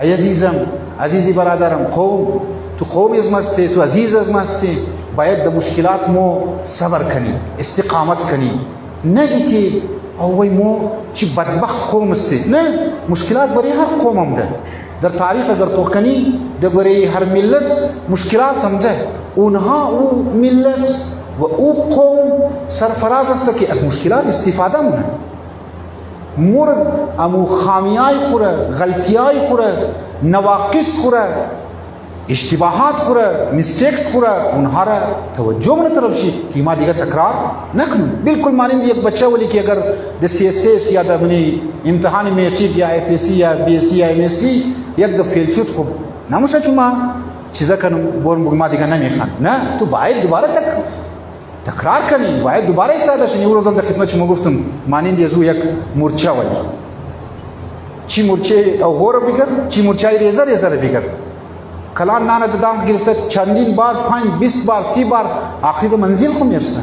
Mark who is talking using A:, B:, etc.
A: ای عزیزم، عزیزی برادرم، تو قوم از مستی، تو عزیز از مستی، باید در مشکلات مو صبر کنی، استقامت کنی. نگی که اوی مو چی بدبخت قوم استی. نه، مشکلات برای هر قوم هم ده. در تاریخ اگر تو کنی در برای هر ملت مشکلات سمجه. اونها او ملت و او قوم سرفراز است که از مشکلات استفاده مونه. مورد امو خامیای خوره، غلطیای خوره، نواقص خوره، اشتباهات خوره، میستیکس خوره، اونها را توجه من طرف شی که ما دیگه تکرار نکنیم. بالکل مانند یک بچه ولی که اگر د CSS یا د امتحان میچیک یا FSC یا BSc یا MSc یک د فیل شد خب نمیشه که ما چیزا کنم برم ما دیگه نمیخوان. نه، تو باید دوباره تکرار کنی، باید دوباره استفاده شنی. روزم در خدمت شما گفتم مانند از یک مورچه ولی چی مورچه او غور بگیر، چی مورچه ریزه ریزه بگیر. کلان نانه دام گرفته چندین بار، 5 20 بار 30 بار آخری منزل خو میرسن.